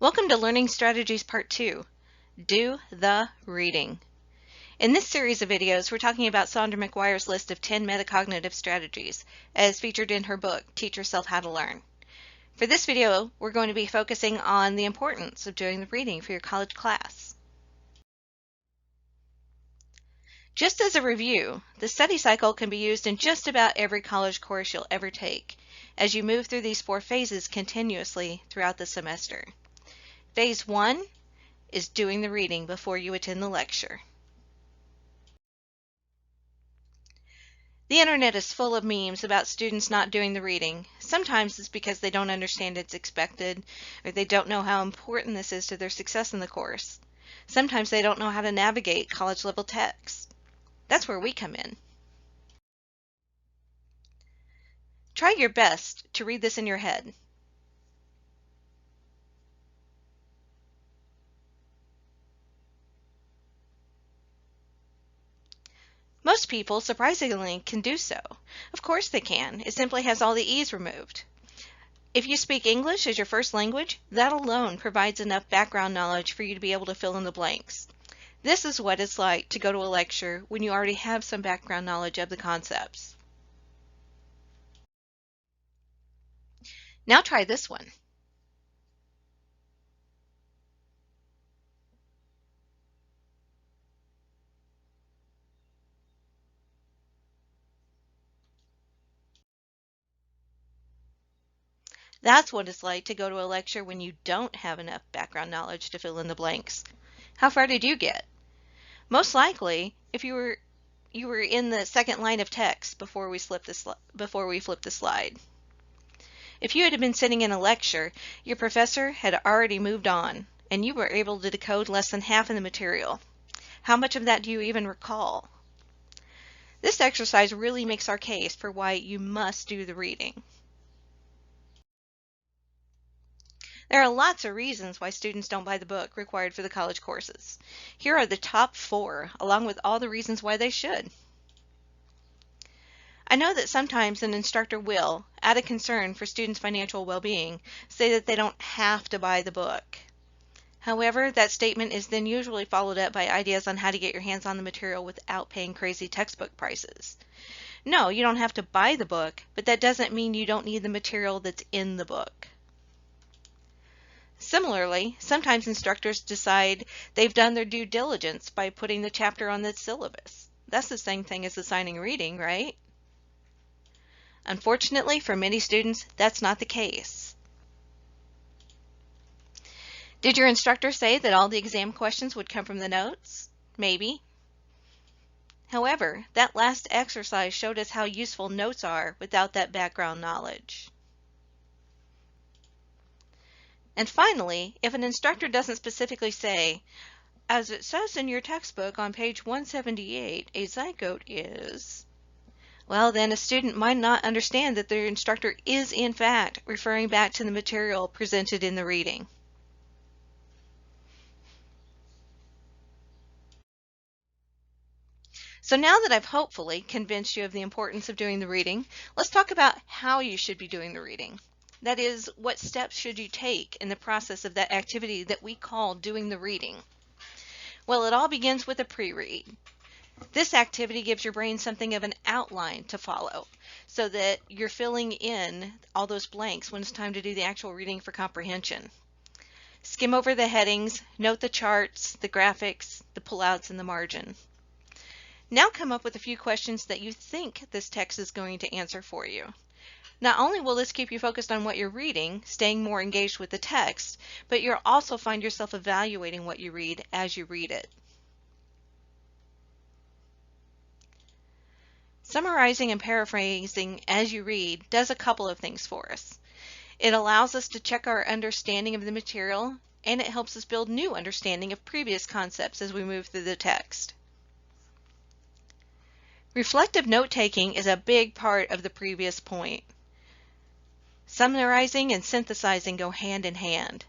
Welcome to Learning Strategies Part 2, Do the Reading. In this series of videos, we're talking about Saundra McGuire's list of 10 metacognitive strategies, as featured in her book, Teach Yourself How to Learn. For this video, we're going to be focusing on the importance of doing the reading for your college class. Just as a review, the study cycle can be used in just about every college course you'll ever take, as you move through these 4 phases continuously throughout the semester. Phase 1 is doing the reading before you attend the lecture. The internet is full of memes about students not doing the reading. Sometimes it's because they don't understand it's expected, or they don't know how important this is to their success in the course. Sometimes they don't know how to navigate college-level text. That's where we come in. Try your best to read this in your head. Most people, surprisingly, can do so. Of course they can. It simply has all the E's removed. If you speak English as your first language, that alone provides enough background knowledge for you to be able to fill in the blanks. This is what it's like to go to a lecture when you already have some background knowledge of the concepts. Now try this one. That's what it's like to go to a lecture when you don't have enough background knowledge to fill in the blanks. How far did you get? Most likely, if you were in the second line of text before we flipped the slide. If you had been sitting in a lecture, your professor had already moved on, and you were able to decode less than half of the material. How much of that do you even recall? This exercise really makes our case for why you must do the reading. There are lots of reasons why students don't buy the book required for the college courses. Here are the top 4, along with all the reasons why they should. I know that sometimes an instructor will, out of concern for students' financial well-being, say that they don't have to buy the book. However, that statement is then usually followed up by ideas on how to get your hands on the material without paying crazy textbook prices. No, you don't have to buy the book, but that doesn't mean you don't need the material that's in the book. Similarly, sometimes instructors decide they've done their due diligence by putting the chapter on the syllabus. That's the same thing as assigning reading, right? Unfortunately, for many students, that's not the case. Did your instructor say that all the exam questions would come from the notes? Maybe. However, that last exercise showed us how useful notes are without that background knowledge. And finally, if an instructor doesn't specifically say, as it says in your textbook on page 178, a zygote is, well, then a student might not understand that their instructor is in fact referring back to the material presented in the reading. So now that I've hopefully convinced you of the importance of doing the reading, let's talk about how you should be doing the reading. That is, what steps should you take in the process of that activity that we call doing the reading? Well, it all begins with a pre-read. This activity gives your brain something of an outline to follow so that you're filling in all those blanks when it's time to do the actual reading for comprehension. Skim over the headings, note the charts, the graphics, the pullouts, and the margin. Now come up with a few questions that you think this text is going to answer for you. Not only will this keep you focused on what you're reading, staying more engaged with the text, but you'll also find yourself evaluating what you read as you read it. Summarizing and paraphrasing as you read does a couple of things for us. It allows us to check our understanding of the material, and it helps us build new understanding of previous concepts as we move through the text. Reflective note-taking is a big part of the previous point. Summarizing and synthesizing go hand in hand.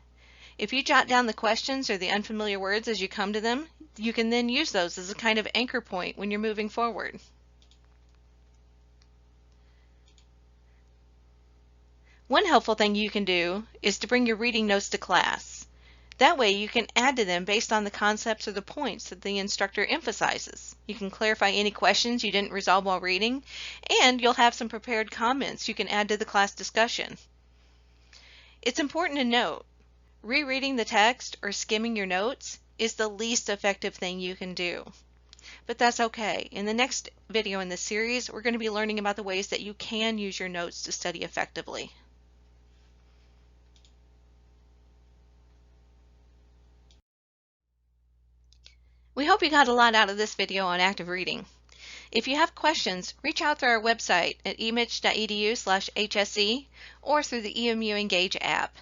If you jot down the questions or the unfamiliar words as you come to them, you can then use those as a kind of anchor point when you're moving forward. One helpful thing you can do is to bring your reading notes to class. That way you can add to them based on the concepts or the points that the instructor emphasizes. You can clarify any questions you didn't resolve while reading, and you'll have some prepared comments you can add to the class discussion. It's important to note, rereading the text or skimming your notes is the least effective thing you can do. But that's okay. In the next video in this series, we're going to be learning about the ways that you can use your notes to study effectively. We hope you got a lot out of this video on active reading. If you have questions, reach out through our website at emich.edu/HSE or through the EMU Engage app.